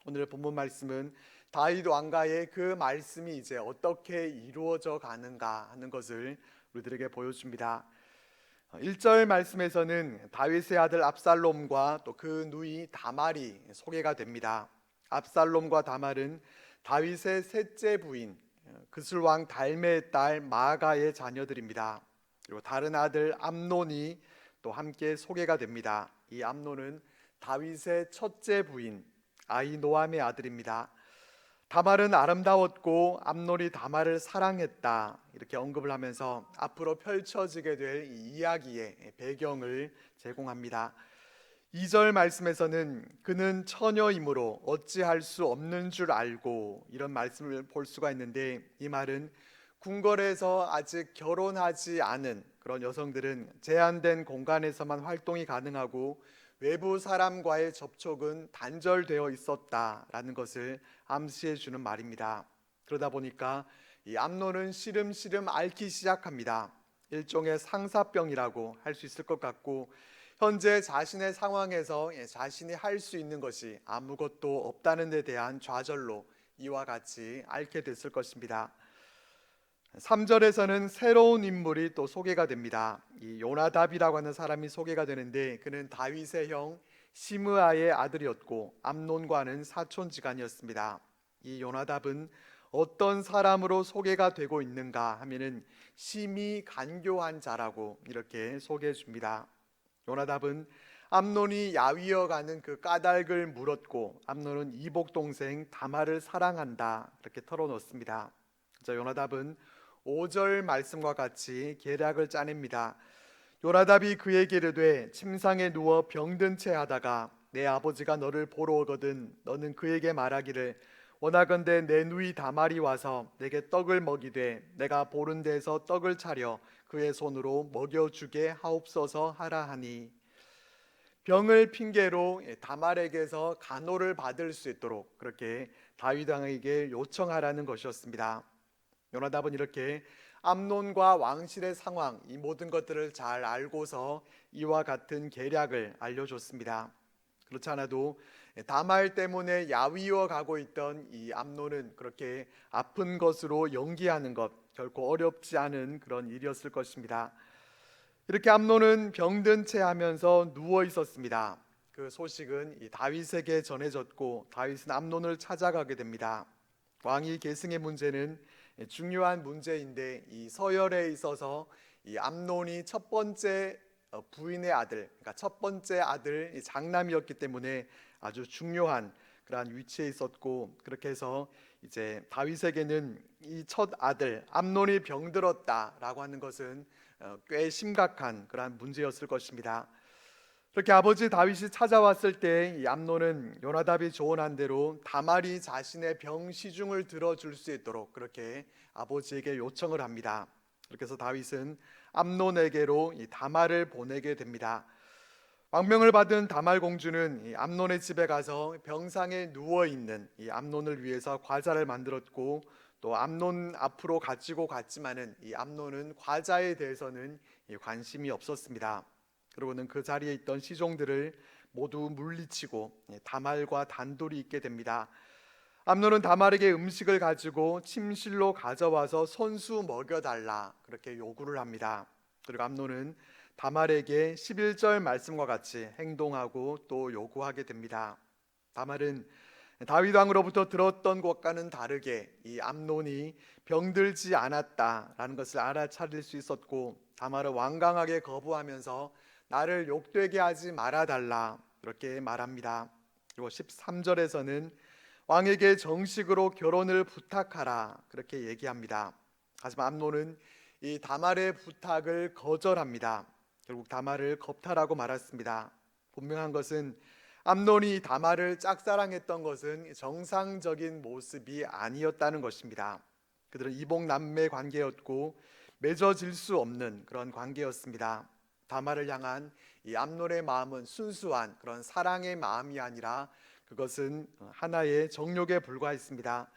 오늘 본문 말씀은 다윗 왕가의 그 말씀이 이제 어떻게 이루어져 가는가 하는 것을 우리들에게 보여줍니다. 1절 말씀에서는 다윗의 아들 압살롬과 또 그 누이 다말이 소개가 됩니다. 압살롬과 다말은 다윗의 셋째 부인 그술 왕 달메의 딸 마아가의 자녀들입니다. 그리고 다른 아들 암논이 또 함께 소개가 됩니다. 이 암논은 다윗의 첫째 부인 아히노암의 아들입니다. 다말은 아름다웠고 암논이 다말을 사랑했다, 이렇게 언급을 하면서 앞으로 펼쳐지게 될 이 이야기의 배경을 제공합니다. 2절 말씀에서는 그는 처녀이므로 어찌할 수 없는 줄 알고, 이런 말씀을 볼 수가 있는데, 이 말은 궁궐에서 아직 결혼하지 않은 그런 여성들은 제한된 공간에서만 활동이 가능하고 외부 사람과의 접촉은 단절되어 있었다라는 것을 암시해 주는 말입니다. 그러다 보니까 이 암논은 시름시름 앓기 시작합니다. 일종의 상사병이라고 할 수 있을 것 같고, 현재 자신의 상황에서 자신이 할 수 있는 것이 아무것도 없다는 데 대한 좌절로 이와 같이 앓게 됐을 것입니다. 3절에서는 새로운 인물이 또 소개가 됩니다. 이 요나답이라고 하는 사람이 소개가 되는데, 그는 다윗의 형 시므아의 아들이었고 암논과는 사촌지간이었습니다. 이 요나답은 어떤 사람으로 소개가 되고 있는가 하면은 심히 간교한 자라고 이렇게 소개해 줍니다. 요나답은 암논이 야위어 가는 그 까닭을 물었고, 암논은 이복 동생 다말을 사랑한다, 이렇게 털어놓습니다. 요나답은 5절 말씀과 같이 계략을 짜냅니다. 요나답이 그에게 이르되 침상에 누워 병든 채 하다가 내 아버지가 너를 보러 오거든 너는 그에게 말하기를 원하건대 내 누이 다말이 와서 내게 떡을 먹이되 내가 보는 데에서 떡을 차려 그의 손으로 먹여주게 하옵소서 하라 하니, 병을 핑계로 다말에게서 간호를 받을 수 있도록 그렇게 다윗 왕에게 요청하라는 것이었습니다. 요나답은 이렇게 암논과 왕실의 상황, 이 모든 것들을 잘 알고서 이와 같은 계략을 알려줬습니다. 그렇지 않아도 다말 때문에 야위어 가고 있던 이 암논은 그렇게 아픈 것으로 연기하는 것 결코 어렵지 않은 그런 일이었을 것입니다. 이렇게 암논은 병든 채 하면서 누워 있었습니다. 그 소식은 이 다윗에게 전해졌고 다윗은 암논을 찾아가게 됩니다. 왕위 계승의 문제는 중요한 문제인데, 이 서열에 있어서 이 암논이 첫 번째 부인의 아들, 그러니까 첫 번째 아들 장남이었기 때문에 아주 중요한 그러한 위치에 있었고, 그렇게 해서 이제 다윗에게는 이 첫 아들 암논이 병들었다라고 하는 것은 꽤 심각한 그러한 문제였을 것입니다. 그렇게 아버지 다윗이 찾아왔을 때 이 암논은 요나답이 조언한 대로 다말이 자신의 병 시중을 들어줄 수 있도록 그렇게 아버지에게 요청을 합니다. 그렇게 해서 다윗은 암논에게로 이 다말을 보내게 됩니다. 왕명을 받은 다말 공주는 이 암논의 집에 가서 병상에 누워 있는 이 암논을 위해서 과자를 만들었고, 또 암논 앞으로 가지고 갔지만은 이 암논은 과자에 대해서는 관심이 없었습니다. 그러고는 그 자리에 있던 시종들을 모두 물리치고 다말과 단둘이 있게 됩니다. 암논은 다말에게 음식을 가지고 침실로 가져와서 손수 먹여달라 그렇게 요구를 합니다. 그리고 암논은 다말에게 11절 말씀과 같이 행동하고 또 요구하게 됩니다. 다말은 다윗 왕으로부터 들었던 것과는 다르게 이 암논이 병들지 않았다라는 것을 알아차릴 수 있었고, 다말은 완강하게 거부하면서 나를 욕되게 하지 말아달라 이렇게 말합니다. 그리고 13절에서는 왕에게 정식으로 결혼을 부탁하라 그렇게 얘기합니다. 하지만 암논은 이 다말의 부탁을 거절합니다. 결국 다말을 겁탈하고 말았습니다. 분명한 것은 암논이 다말을 짝사랑했던 것은 정상적인 모습이 아니었다는 것입니다. 그들은 이복남매 관계였고 맺어질 수 없는 그런 관계였습니다. 다말을 향한 이 암논의 마음은 순수한 그런 사랑의 마음이 아니라 그것은 하나의 정욕에 불과했습니다.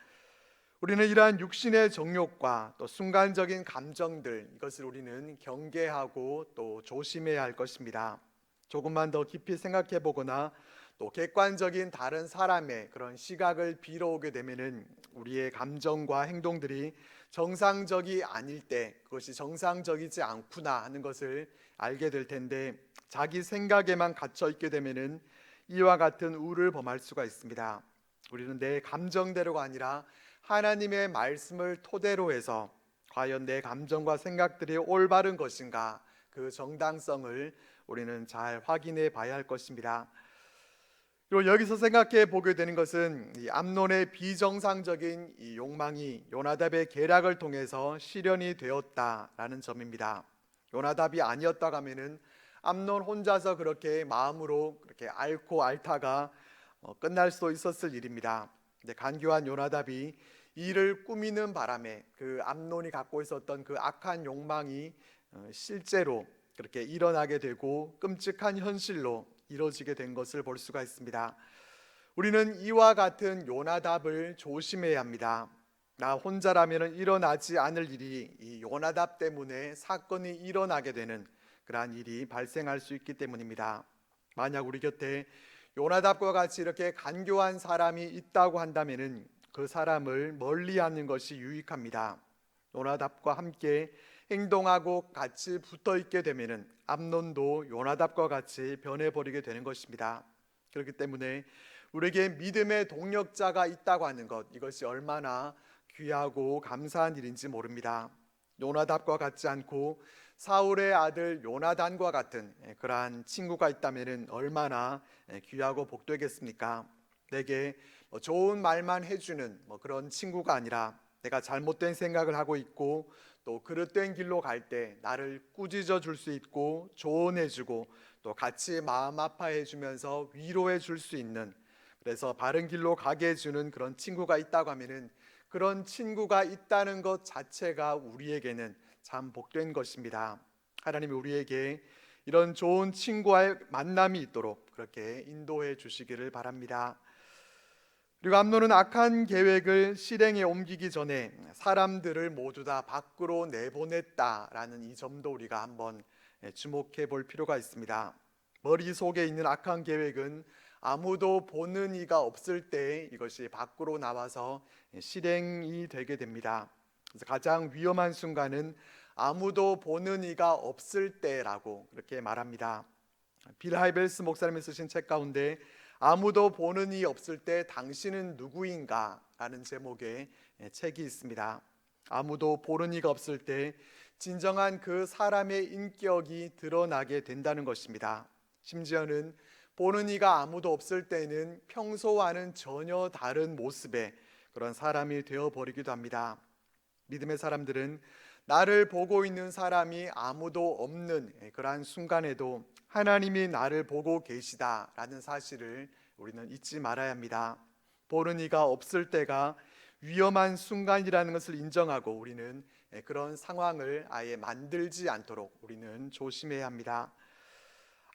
우리는 이러한 육신의 정욕과 또 순간적인 감정들, 이것을 우리는 경계하고 또 조심해야 할 것입니다. 조금만 더 깊이 생각해 보거나 또 객관적인 다른 사람의 그런 시각을 빌어오게 되면은 우리의 감정과 행동들이 정상적이 아닐 때 그것이 정상적이지 않구나 하는 것을 알게 될 텐데, 자기 생각에만 갇혀 있게 되면은 이와 같은 우를 범할 수가 있습니다. 우리는 내 감정대로가 아니라 하나님의 말씀을 토대로 해서 과연 내 감정과 생각들이 올바른 것인가, 그 정당성을 우리는 잘 확인해 봐야 할 것입니다. 그리고 여기서 생각해 보게 되는 것은 이 암논의 비정상적인 이 욕망이 요나답의 계략을 통해서 실현이 되었다라는 점입니다. 요나답이 아니었다고 하면은 암논 혼자서 그렇게 마음으로 그렇게 앓고 앓다가 끝날 수도 있었을 일입니다. 근데 간교한 요나답이 이를 꾸미는 바람에 그 암논이 갖고 있었던 그 악한 욕망이 실제로 그렇게 일어나게 되고 끔찍한 현실로 이루어지게 된 것을 볼 수가 있습니다. 우리는 이와 같은 요나답을 조심해야 합니다. 나 혼자라면 일어나지 않을 일이 이 요나답 때문에 사건이 일어나게 되는 그러한 일이 발생할 수 있기 때문입니다. 만약 우리 곁에 요나답과 같이 이렇게 간교한 사람이 있다고 한다면은 그 사람을 멀리하는 것이 유익합니다. 요나답과 함께 행동하고 같이 붙어 있게 되면은 암논도 요나답과 같이 변해버리게 되는 것입니다. 그렇기 때문에 우리에게 믿음의 동력자가 있다고 하는 것, 이것이 얼마나 귀하고 감사한 일인지 모릅니다. 요나답과 같지 않고 사울의 아들 요나단과 같은 그러한 친구가 있다면 얼마나 귀하고 복되겠습니까? 내게 좋은 말만 해주는 그런 친구가 아니라 내가 잘못된 생각을 하고 있고 또 그릇된 길로 갈 때 나를 꾸짖어 줄 수 있고 조언해 주고 또 같이 마음 아파해 주면서 위로해 줄 수 있는, 그래서 바른 길로 가게 해주는 그런 친구가 있다고 하면은 그런 친구가 있다는 것 자체가 우리에게는 참 복된 것입니다. 하나님이 우리에게 이런 좋은 친구와의 만남이 있도록 그렇게 인도해 주시기를 바랍니다. 그리고 암논은 악한 계획을 실행에 옮기기 전에 사람들을 모두 다 밖으로 내보냈다라는 이 점도 우리가 한번 주목해 볼 필요가 있습니다. 머릿속에 있는 악한 계획은 아무도 보는 이가 없을 때 이것이 밖으로 나와서 실행이 되게 됩니다. 그래서 가장 위험한 순간은 아무도 보는 이가 없을 때라고 그렇게 말합니다. 빌 하이벨스 목사님이 쓰신 책 가운데 아무도 보는 이 없을 때 당신은 누구인가 라는 제목의 책이 있습니다. 아무도 보는 이가 없을 때 진정한 그 사람의 인격이 드러나게 된다는 것입니다. 심지어는 보는 이가 아무도 없을 때는 평소와는 전혀 다른 모습의 그런 사람이 되어버리기도 합니다. 믿음의 사람들은 나를 보고 있는 사람이 아무도 없는 그러한 순간에도 하나님이 나를 보고 계시다라는 사실을 우리는 잊지 말아야 합니다. 보는 이가 없을 때가 위험한 순간이라는 것을 인정하고 우리는 그런 상황을 아예 만들지 않도록 우리는 조심해야 합니다.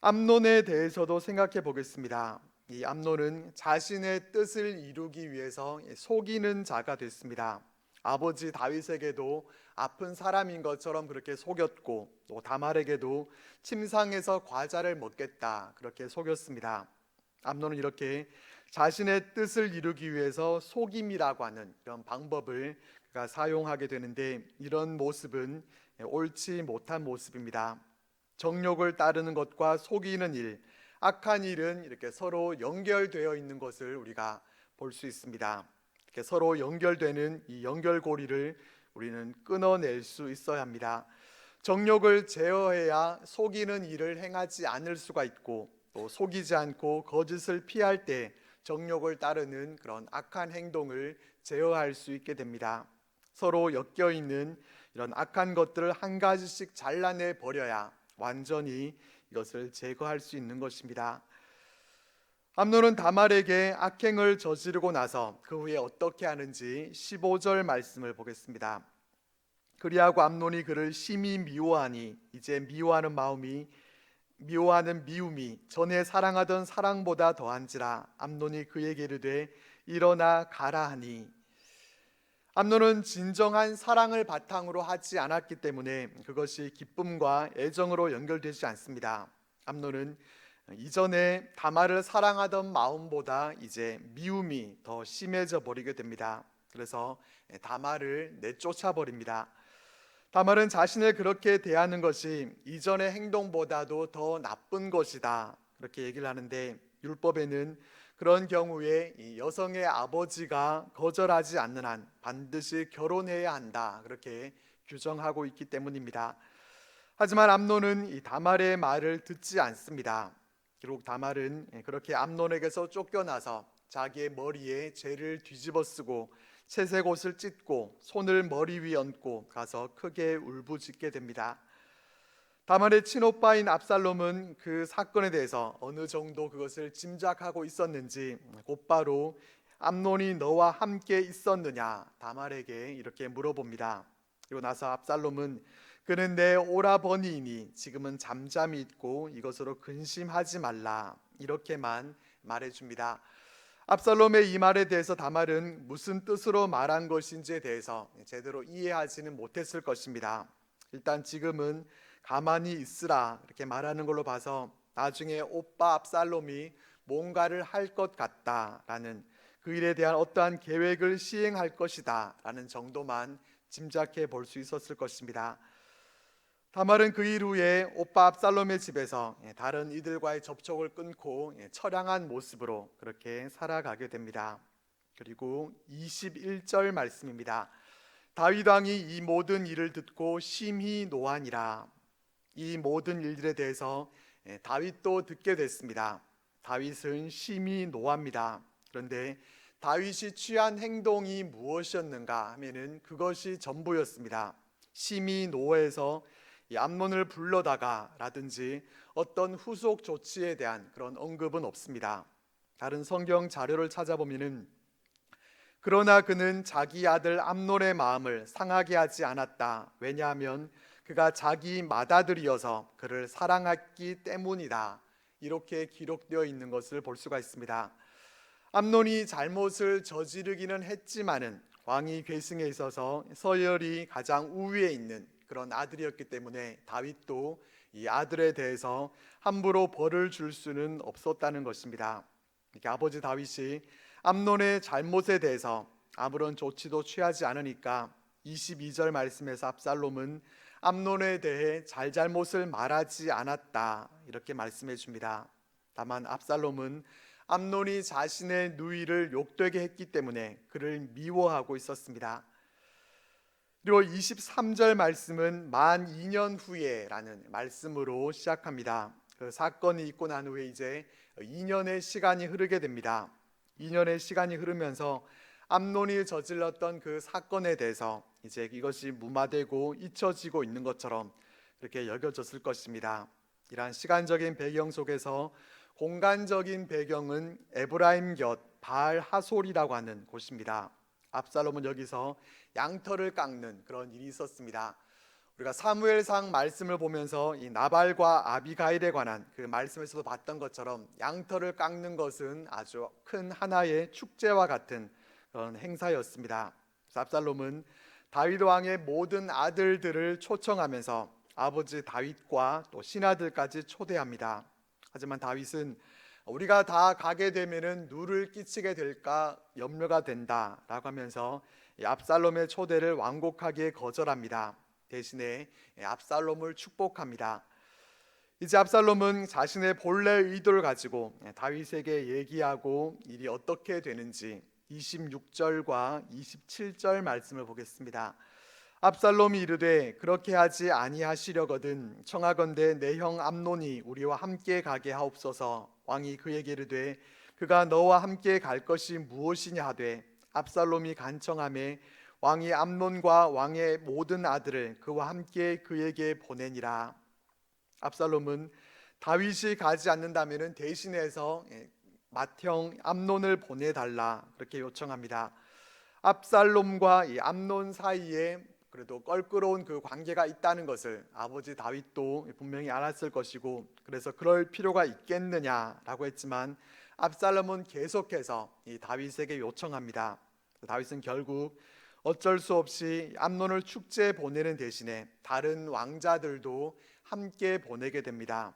암논에 대해서도 생각해 보겠습니다. 이 암논은 자신의 뜻을 이루기 위해서 속이는 자가 됐습니다. 아버지 다윗에게도 아픈 사람인 것처럼 그렇게 속였고 또 다말에게도 침상에서 과자를 먹겠다 그렇게 속였습니다. 암논은 이렇게 자신의 뜻을 이루기 위해서 속임이라고 하는 이런 방법을 그가 사용하게 되는데, 이런 모습은 옳지 못한 모습입니다. 정욕을 따르는 것과 속이는 일, 악한 일은 이렇게 서로 연결되어 있는 것을 우리가 볼 수 있습니다. 이렇게 서로 연결되는 이 연결고리를 우리는 끊어낼 수 있어야 합니다. 정욕을 제어해야 속이는 일을 행하지 않을 수가 있고, 또 속이지 않고 거짓을 피할 때 정욕을 따르는 그런 악한 행동을 제어할 수 있게 됩니다. 서로 엮여 있는 이런 악한 것들을 한 가지씩 잘라내 버려야 완전히 이것을 제거할 수 있는 것입니다. 암논은 다말에게 악행을 저지르고 나서 그 후에 어떻게 하는지 15절 말씀을 보겠습니다. 그리하고 암논이 그를 심히 미워하니 이제 미워하는 미움이 전에 사랑하던 사랑보다 더한지라. 암논이 그에게 이르되 일어나 가라 하니, 암논은 진정한 사랑을 바탕으로 하지 않았기 때문에 그것이 기쁨과 애정으로 연결되지 않습니다. 암논은 이전에 다말을 사랑하던 마음보다 이제 미움이 더 심해져 버리게 됩니다. 그래서 다말을 내쫓아 버립니다. 다말은 자신을 그렇게 대하는 것이 이전의 행동보다도 더 나쁜 것이다, 그렇게 얘기를 하는데, 율법에는 그런 경우에 이 여성의 아버지가 거절하지 않는 한 반드시 결혼해야 한다, 그렇게 규정하고 있기 때문입니다. 하지만 암논은 이 다말의 말을 듣지 않습니다. 결국 다말은 그렇게 암논에게서 쫓겨나서 자기의 머리에 재를 뒤집어 쓰고 채색 옷을 찢고 손을 머리 위에 얹고 가서 크게 울부짖게 됩니다. 다말의 친오빠인 압살롬은 그 사건에 대해서 어느 정도 그것을 짐작하고 있었는지 곧바로 암논이 너와 함께 있었느냐, 다말에게 이렇게 물어봅니다. 그리고 나서 압살롬은 그는 내 오라버니이니 지금은 잠잠히 있고 이것으로 근심하지 말라, 이렇게만 말해줍니다. 압살롬의 이 말에 대해서 다말은 무슨 뜻으로 말한 것인지에 대해서 제대로 이해하지는 못했을 것입니다. 일단 지금은 가만히 있으라 이렇게 말하는 걸로 봐서 나중에 오빠 압살롬이 뭔가를 할 것 같다라는, 그 일에 대한 어떠한 계획을 시행할 것이다 라는 정도만 짐작해 볼 수 있었을 것입니다. 다말은 그 일 후에 오빠 압살롬의 집에서 다른 이들과의 접촉을 끊고 처량한 모습으로 그렇게 살아가게 됩니다. 그리고 21절 말씀입니다. 다윗 왕이 이 모든 일을 듣고 심히 노하니라. 이 모든 일들에 대해서 다윗도 듣게 됐습니다. 다윗은 심히 노합니다. 그런데 다윗이 취한 행동이 무엇이었는가 하면은 그것이 전부였습니다. 심히 노해서 이 암논을 불러다가 라든지 어떤 후속 조치에 대한 그런 언급은 없습니다. 다른 성경 자료를 찾아보면은 그러나 그는 자기 아들 암논의 마음을 상하게 하지 않았다. 왜냐하면 그가 자기 맏아들이어서 그를 사랑했기 때문이다, 이렇게 기록되어 있는 것을 볼 수가 있습니다. 암논이 잘못을 저지르기는 했지만은 왕위 계승에 있어서 서열이 가장 우위에 있는 그런 아들이었기 때문에 다윗도 이 아들에 대해서 함부로 벌을 줄 수는 없었다는 것입니다. 이렇게 아버지 다윗이 암논의 잘못에 대해서 아무런 조치도 취하지 않으니까 22절 말씀에서 압살롬은 암논에 대해 잘잘못을 말하지 않았다, 이렇게 말씀해 줍니다. 다만 압살롬은 암논이 자신의 누이를 욕되게 했기 때문에 그를 미워하고 있었습니다. 그리고 23절 말씀은 만 2년 후에라는 말씀으로 시작합니다. 그 사건이 있고 난 후에 이제 2년의 시간이 흐르게 됩니다. 2년의 시간이 흐르면서 암논이 저질렀던 그 사건에 대해서 이제 이것이 무마되고 잊혀지고 있는 것처럼 그렇게 여겨졌을 것입니다. 이러한 시간적인 배경 속에서 공간적인 배경은 에브라임 곁 바알 하솔이라고 하는 곳입니다. 압살롬은 여기서 양털을 깎는 그런 일이 있었습니다. 우리가 사무엘상 말씀을 보면서 이 나발과 아비가일에 관한 그 말씀에서도 봤던 것처럼 양털을 깎는 것은 아주 큰 하나의 축제와 같은 그런 행사였습니다. 압살롬은 다윗 왕의 모든 아들들을 초청하면서 아버지 다윗과 또 신하들까지 초대합니다. 하지만 다윗은 우리가 다 가게 되면은 누를 끼치게 될까 염려가 된다라고 하면서 압살롬의 초대를 완곡하게 거절합니다. 대신에 압살롬을 축복합니다. 이제 압살롬은 자신의 본래 의도를 가지고 다윗에게 얘기하고 일이 어떻게 되는지 26절과 27절 말씀을 보겠습니다. 압살롬이 이르되 그렇게 하지 아니하시려거든 청하건대 내 형 암논이 우리와 함께 가게 하옵소서. 왕이 그에게 이르되 그가 너와 함께 갈 것이 무엇이냐 하되 압살롬이 간청하매 왕이 암논과 왕의 모든 아들을 그와 함께 그에게 보내니라. 압살롬은 다윗이 가지 않는다면 대신해서 맏형 암논을 보내달라 그렇게 요청합니다. 압살롬과 이 암논 사이에 그래도 껄끄러운 그 관계가 있다는 것을 아버지 다윗도 분명히 알았을 것이고, 그래서 그럴 필요가 있겠느냐라고 했지만 압살롬은 계속해서 이 다윗에게 요청합니다. 다윗은 결국 어쩔 수 없이 암논을 축제에 보내는 대신에 다른 왕자들도 함께 보내게 됩니다.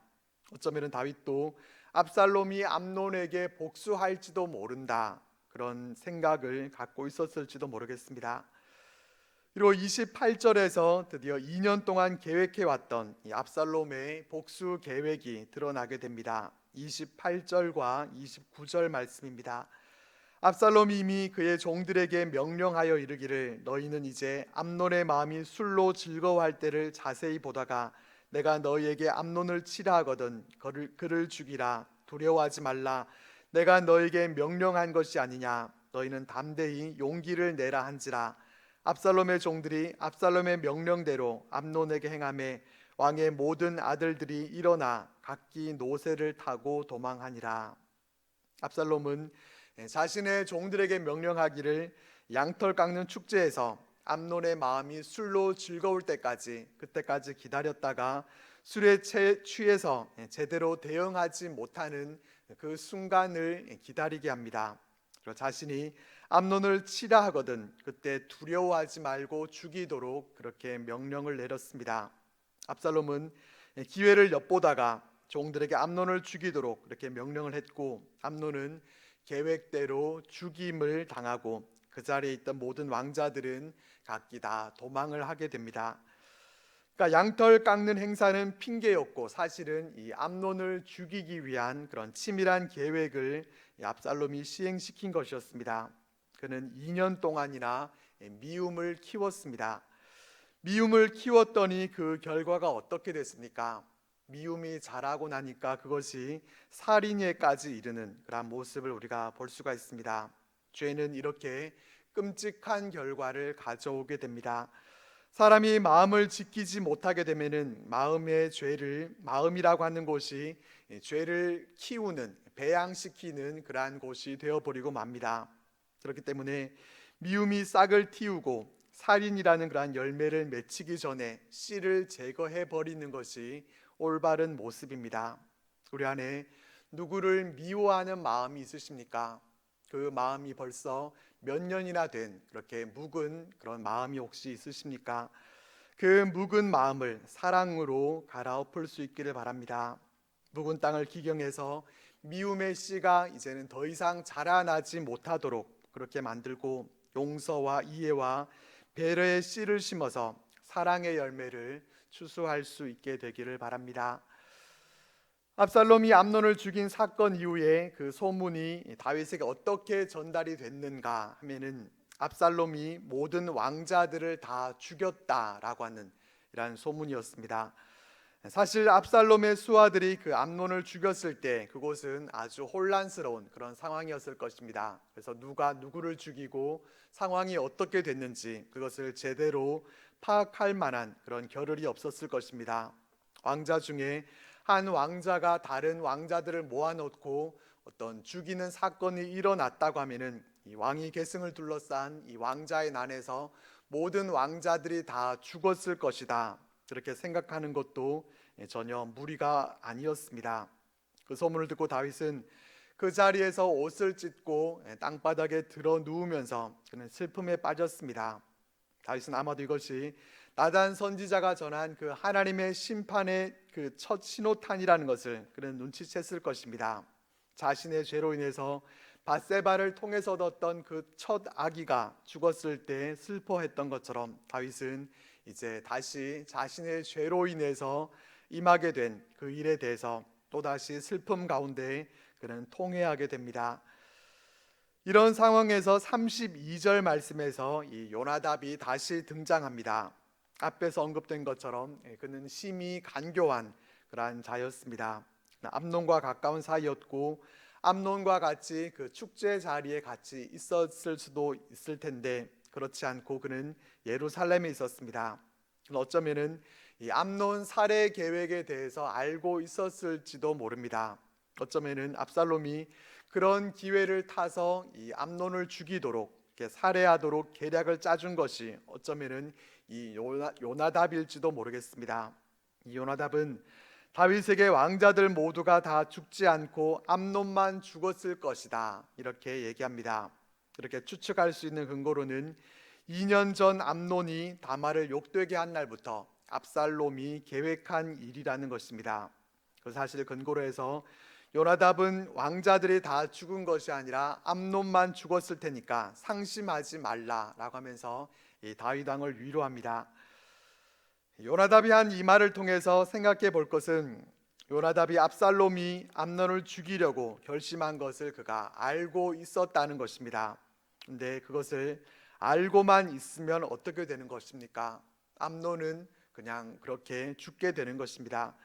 어쩌면 다윗도 압살롬이 암논에게 복수할지도 모른다, 그런 생각을 갖고 있었을지도 모르겠습니다. 그리고 28절에서 드디어 2년 동안 계획해왔던 이 압살롬의 복수 계획이 드러나게 됩니다. 28절과 29절 말씀입니다. 압살롬이 이미 그의 종들에게 명령하여 이르기를, 너희는 이제 암논의 마음이 술로 즐거워할 때를 자세히 보다가 내가 너희에게 암논을 치라 하거든 그를 죽이라. 두려워하지 말라. 내가 너희에게 명령한 것이 아니냐. 너희는 담대히 용기를 내라 한지라. 압살롬의 종들이 압살롬의 명령대로 암논에게 행하매 왕의 모든 아들들이 일어나 각기 노새를 타고 도망하니라. 압살롬은 자신의 종들에게 명령하기를 양털 깎는 축제에서 암논의 마음이 술로 즐거울 때까지, 그때까지 기다렸다가 술에 취해서 제대로 대응하지 못하는 그 순간을 기다리게 합니다. 그리고 자신이 암논을 치라 하거든 그때 두려워하지 말고 죽이도록 그렇게 명령을 내렸습니다. 압살롬은 기회를 엿보다가 종들에게 암논을 죽이도록 그렇게 명령을 했고, 암논은 계획대로 죽임을 당하고 그 자리에 있던 모든 왕자들은 각기 다 도망을 하게 됩니다. 그러니까 양털 깎는 행사는 핑계였고 사실은 이 암논을 죽이기 위한 그런 치밀한 계획을 압살롬이 시행시킨 것이었습니다. 그는 2년 동안이나 미움을 키웠습니다. 미움을 키웠더니 그 결과가 어떻게 됐습니까? 미움이 자라고 나니까 그것이 살인에까지 이르는 그런 모습을 우리가 볼 수가 있습니다. 죄는 이렇게 끔찍한 결과를 가져오게 됩니다. 사람이 마음을 지키지 못하게 되면은 마음이라고 하는 곳이 죄를 키우는, 배양시키는 그러한 곳이 되어버리고 맙니다. 그렇기 때문에 미움이 싹을 틔우고 살인이라는 그러한 열매를 맺히기 전에 씨를 제거해 버리는 것이 올바른 모습입니다. 우리 안에 누구를 미워하는 마음이 있으십니까? 그 마음이 벌써 몇 년이나 된 그렇게 묵은 그런 마음이 혹시 있으십니까? 그 묵은 마음을 사랑으로 갈아엎을 수 있기를 바랍니다. 묵은 땅을 기경해서 미움의 씨가 이제는 더 이상 자라나지 못하도록 그렇게 만들고, 용서와 이해와 배려의 씨를 심어서 사랑의 열매를 추수할 수 있게 되기를 바랍니다. 압살롬이 암논을 죽인 사건 이후에 그 소문이 다윗에게 어떻게 전달이 됐는가 하면은, 압살롬이 모든 왕자들을 다 죽였다라고 하는 이러한 소문이었습니다. 사실 압살롬의 수하들이 그 암논을 죽였을 때 그곳은 아주 혼란스러운 그런 상황이었을 것입니다. 그래서 누가 누구를 죽이고 상황이 어떻게 됐는지 그것을 제대로 파악할 만한 그런 겨를이 없었을 것입니다. 왕자 중에 한 왕자가 다른 왕자들을 모아놓고 어떤 죽이는 사건이 일어났다고 하면은 이 왕위 계승을 둘러싼 이 왕자의 난에서 모든 왕자들이 다 죽었을 것이다, 그렇게 생각하는 것도 전혀 무리가 아니었습니다. 그 소문을 듣고 다윗은 그 자리에서 옷을 찢고 땅바닥에 들어 누우면서 그는 슬픔에 빠졌습니다. 다윗은 아마도 이것이 나단 선지자가 전한 그 하나님의 심판의 그 첫 신호탄이라는 것을 그는 눈치챘을 것입니다. 자신의 죄로 인해서 밧세바를 통해서 얻었던 그 첫 아기가 죽었을 때 슬퍼했던 것처럼 다윗은 이제 다시 자신의 죄로 인해서 임하게 된 그 일에 대해서 또다시 슬픔 가운데 그는 통회하게 됩니다. 이런 상황에서 32절 말씀에서 이 요나답이 다시 등장합니다. 앞에서 언급된 것처럼 그는 심히 간교한 그러한 자였습니다. 암논과 가까운 사이였고 암논과 같이 그 축제 자리에 같이 있었을 수도 있을 텐데 그렇지 않고 그는 예루살렘에 있었습니다. 어쩌면은 이 암논 살해 계획에 대해서 알고 있었을지도 모릅니다. 어쩌면은 압살롬이 그런 기회를 타서 이 암논을 죽이도록 살해하도록 계략을 짜준 것이 어쩌면은 이 요나답일지도 모르겠습니다. 이 요나답은 다윗에게 왕자들 모두가 다 죽지 않고 암논만 죽었을 것이다, 이렇게 얘기합니다. 그렇게 추측할 수 있는 근거로는 2년 전 암논이 다말을 욕되게 한 날부터 압살롬이 계획한 일이라는 것입니다. 그 사실을 근거로 해서 요나답은 왕자들이 다 죽은 것이 아니라 암논만 죽었을 테니까 상심하지 말라라고 하면서 이 다윗 왕을 위로합니다. 요나답이 한 이 말을 통해서 생각해 볼 것은 요나답이 압살롬이 암논을 죽이려고 결심한 것을 그가 알고 있었다는 것입니다. 근데 그것을 알고만 있으면 어떻게 되는 것입니까? 암논은 그냥 그렇게 죽게 되는 것입니다.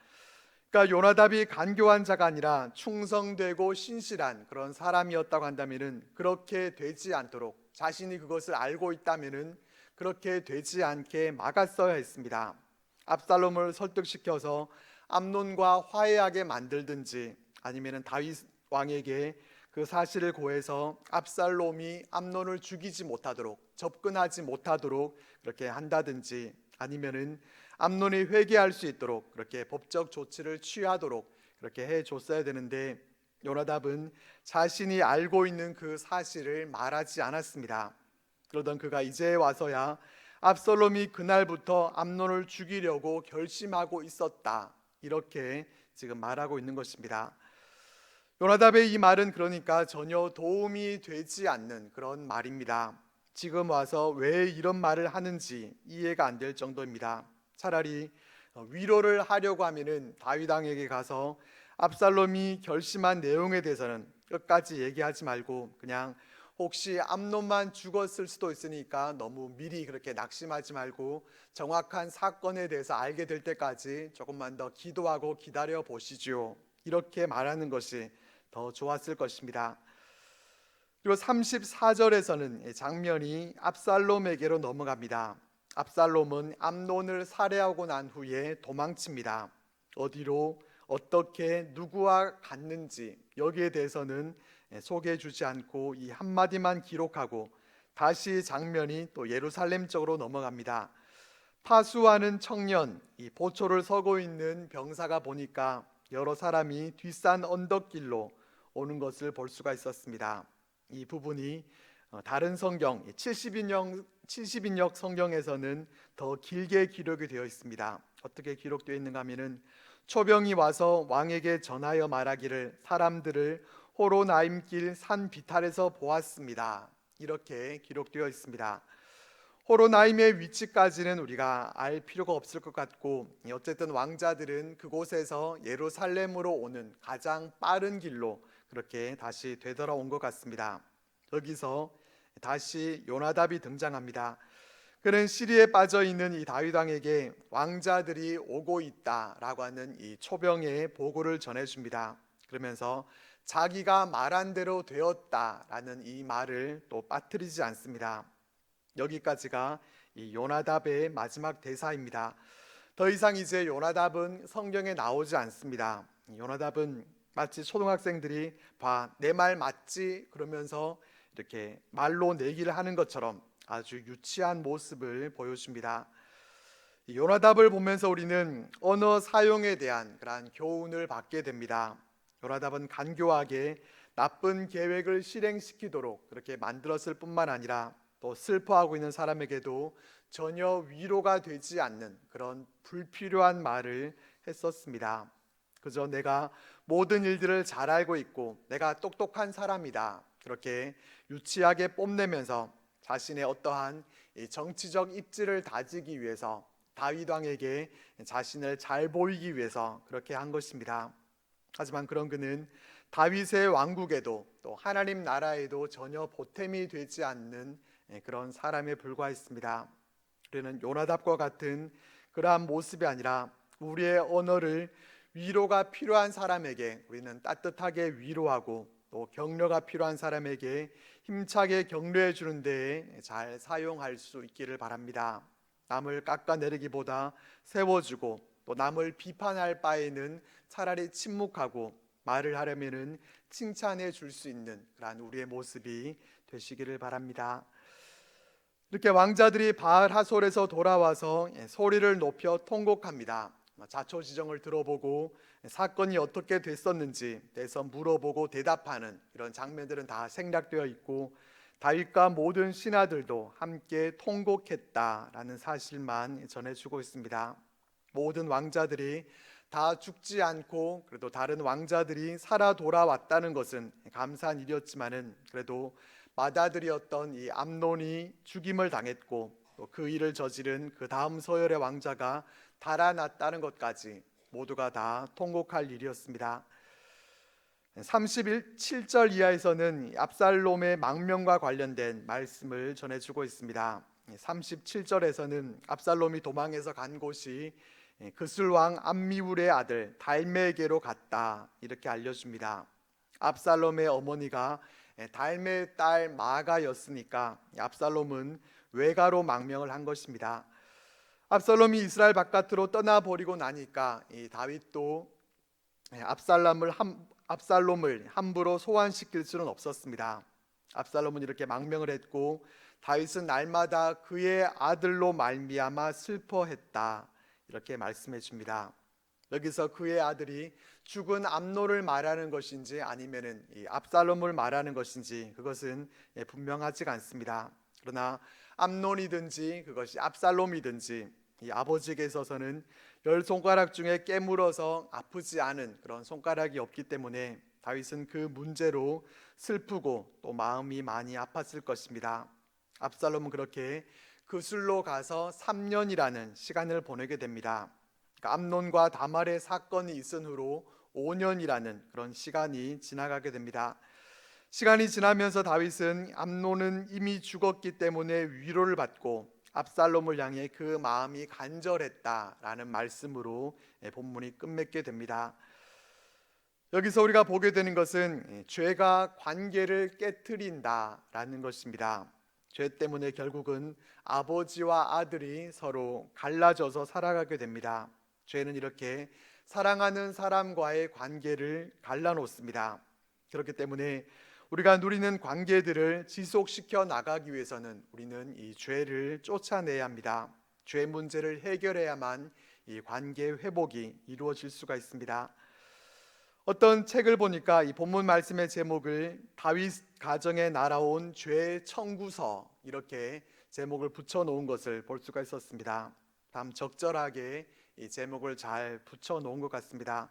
그러니까 요나답이 간교한 자가 아니라 충성되고 신실한 그런 사람이었다고 한다면은 그렇게 되지 않도록, 자신이 그것을 알고 있다면은 그렇게 되지 않게 막았어야 했습니다. 압살롬을 설득시켜서 암논과 화해하게 만들든지, 아니면은 다윗 왕에게 그 사실을 고해서 압살롬이 암논을 죽이지 못하도록, 접근하지 못하도록 그렇게 한다든지, 아니면은 암논이 회개할 수 있도록 그렇게 법적 조치를 취하도록 그렇게 해 줬어야 되는데, 요나답은 자신이 알고 있는 그 사실을 말하지 않았습니다. 그러던 그가 이제 와서야 압살롬이 그날부터 암논을 죽이려고 결심하고 있었다, 이렇게 지금 말하고 있는 것입니다. 요나답의 이 말은 그러니까 전혀 도움이 되지 않는 그런 말입니다. 지금 와서 왜 이런 말을 하는지 이해가 안 될 정도입니다. 차라리 위로를 하려고 하면은 다윗 왕에게 가서 압살롬이 결심한 내용에 대해서는 끝까지 얘기하지 말고 그냥 혹시 암논만 죽었을 수도 있으니까 너무 미리 그렇게 낙심하지 말고 정확한 사건에 대해서 알게 될 때까지 조금만 더 기도하고 기다려 보시죠, 이렇게 말하는 것이 더 좋았을 것입니다. 그리고 34절에서는 장면이 압살롬에게로 넘어갑니다. 압살롬은 암논을 살해하고 난 후에 도망칩니다. 어디로, 어떻게, 누구와 갔는지 여기에 대해서는 소개해 주지 않고 이 한마디만 기록하고 다시 장면이 또 예루살렘 쪽으로 넘어갑니다. 파수하는 청년, 이 보초를 서고 있는 병사가 보니까 여러 사람이 뒷산 언덕길로 오는 것을 볼 수가 있었습니다. 이 부분이 다른 성경 70인역 성경에서는 더 길게 기록이 되어 있습니다. 어떻게 기록되어 있는가 하면은 초병이 와서 왕에게 전하여 말하기를 사람들을 호로나임길 산 비탈에서 보았습니다, 이렇게 기록되어 있습니다. 호로나임의 위치까지는 우리가 알 필요가 없을 것 같고, 어쨌든 왕자들은 그곳에서 예루살렘으로 오는 가장 빠른 길로 그렇게 다시 되돌아온 것 같습니다. 여기서 다시 요나답이 등장합니다. 그는 시리에 빠져 있는 이 다윗 왕에게 왕자들이 오고 있다라고 하는 이 초병의 보고를 전해줍니다. 그러면서 자기가 말한 대로 되었다라는 이 말을 또 빠뜨리지 않습니다. 여기까지가 이 요나답의 마지막 대사입니다. 더 이상 이제 요나답은 성경에 나오지 않습니다. 요나답은 마치 초등학생들이 봐, 내 말 맞지? 그러면서 이렇게 말로 내기를 하는 것처럼 아주 유치한 모습을 보여줍니다. 요나답을 보면서 우리는 언어 사용에 대한 그러한 교훈을 받게 됩니다. 요나답은 간교하게 나쁜 계획을 실행시키도록 그렇게 만들었을 뿐만 아니라 또 슬퍼하고 있는 사람에게도 전혀 위로가 되지 않는 그런 불필요한 말을 했었습니다. 그저 내가 모든 일들을 잘 알고 있고 내가 똑똑한 사람이다, 그렇게 유치하게 뽐내면서 자신의 어떠한 정치적 입지를 다지기 위해서, 다윗 왕에게 자신을 잘 보이기 위해서 그렇게 한 것입니다. 하지만 그런 그는 다윗의 왕국에도 또 하나님 나라에도 전혀 보탬이 되지 않는 그런 사람에 불과했습니다. 우리는 요나답과 같은 그러한 모습이 아니라 우리의 언어를 위로가 필요한 사람에게 우리는 따뜻하게 위로하고 또 격려가 필요한 사람에게 힘차게 격려해 주는 데에 잘 사용할 수 있기를 바랍니다. 남을 깎아내리기보다 세워주고 또 남을 비판할 바에는 차라리 침묵하고 말을 하려면은 칭찬해 줄 수 있는 그러한 우리의 모습이 되시기를 바랍니다. 이렇게 왕자들이 바알 하솔에서 돌아와서 소리를 높여 통곡합니다. 자초지정을 들어보고 사건이 어떻게 됐었는지 대해서 물어보고 대답하는 이런 장면들은 다 생략되어 있고, 다윗과 모든 신하들도 함께 통곡했다라는 사실만 전해주고 있습니다. 모든 왕자들이 다 죽지 않고 그래도 다른 왕자들이 살아 돌아왔다는 것은 감사한 일이었지만은 그래도 맏아들이었던 이 암논이 죽임을 당했고 또 그 일을 저지른 그 다음 서열의 왕자가 달아났다는 것까지 모두가 다 통곡할 일이었습니다. 37절 이하에서는 압살롬의 망명과 관련된 말씀을 전해주고 있습니다. 37절에서는 압살롬이 도망해서 간 곳이 그술왕 암미울의 아들 달메에게로 갔다 이렇게 알려줍니다. 압살롬의 어머니가 달메의 딸 마아가였으니까 압살롬은 외가로 망명을 한 것입니다. 압살롬이 이스라엘 바깥으로 떠나버리고 나니까 이 다윗도 압살롬을 함부로 소환시킬 수는 없었습니다. 압살롬은 이렇게 망명을 했고 다윗은 날마다 그의 아들로 말미암아 슬퍼했다 이렇게 말씀해 줍니다. 여기서 그의 아들이 죽은 암논을 말하는 것인지 아니면은 이 압살롬을 말하는 것인지 그것은 분명하지가 않습니다. 그러나 암논이든지 그것이 압살롬이든지 이 아버지에게 있어서는 10손가락 중에 깨물어서 아프지 않은 그런 손가락이 없기 때문에 다윗은 그 문제로 슬프고 또 마음이 많이 아팠을 것입니다. 압살롬은 그렇게 그술로 가서 3년이라는 시간을 보내게 됩니다. 그러니까 암논과 다말의 사건이 있은 후로 5년이라는 그런 시간이 지나가게 됩니다. 시간이 지나면서 다윗은 암논은 이미 죽었기 때문에 위로를 받고 압살롬을 향해 그 마음이 간절했다라는 말씀으로 본문이 끝맺게 됩니다. 여기서 우리가 보게 되는 것은 죄가 관계를 깨트린다라는 것입니다. 죄 때문에 결국은 아버지와 아들이 서로 갈라져서 살아가게 됩니다. 죄는 이렇게 사랑하는 사람과의 관계를 갈라놓습니다. 그렇기 때문에 우리가 누리는 관계들을 지속시켜 나가기 위해서는 우리는 이 죄를 쫓아내야 합니다. 죄 문제를 해결해야만 이 관계 회복이 이루어질 수가 있습니다. 어떤 책을 보니까 이 본문 말씀의 제목을 다윗 가정에 날아온 죄 청구서 이렇게 제목을 붙여놓은 것을 볼 수가 있었습니다. 참 적절하게 이 제목을 잘 붙여놓은 것 같습니다.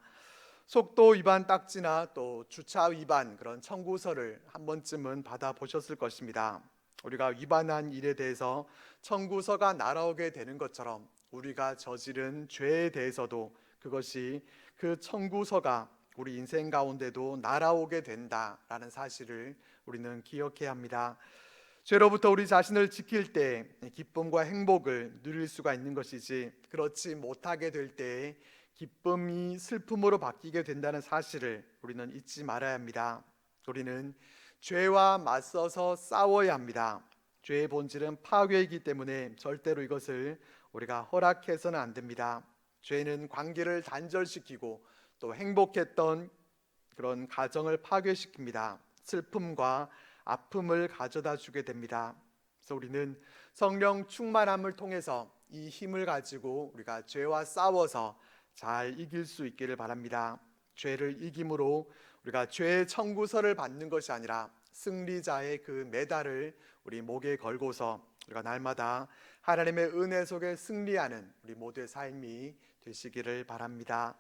속도 위반 딱지나 또 주차 위반 그런 청구서를 한 번쯤은 받아보셨을 것입니다. 우리가 위반한 일에 대해서 청구서가 날아오게 되는 것처럼 우리가 저지른 죄에 대해서도 그것이 그 청구서가 우리 인생 가운데도 날아오게 된다라는 사실을 우리는 기억해야 합니다. 죄로부터 우리 자신을 지킬 때 기쁨과 행복을 누릴 수가 있는 것이지 그렇지 못하게 될 때에 기쁨이 슬픔으로 바뀌게 된다는 사실을 우리는 잊지 말아야 합니다. 우리는 죄와 맞서서 싸워야 합니다. 죄의 본질은 파괴이기 때문에 절대로 이것을 우리가 허락해서는 안 됩니다. 죄는 관계를 단절시키고 또 행복했던 그런 가정을 파괴시킵니다. 슬픔과 아픔을 가져다 주게 됩니다. 그래서 우리는 성령 충만함을 통해서 이 힘을 가지고 우리가 죄와 싸워서 잘 이길 수 있기를 바랍니다. 죄를 이김으로 우리가 죄의 청구서를 받는 것이 아니라 승리자의 그 메달을 우리 목에 걸고서 우리가 날마다 하나님의 은혜 속에 승리하는 우리 모두의 삶이 되시기를 바랍니다.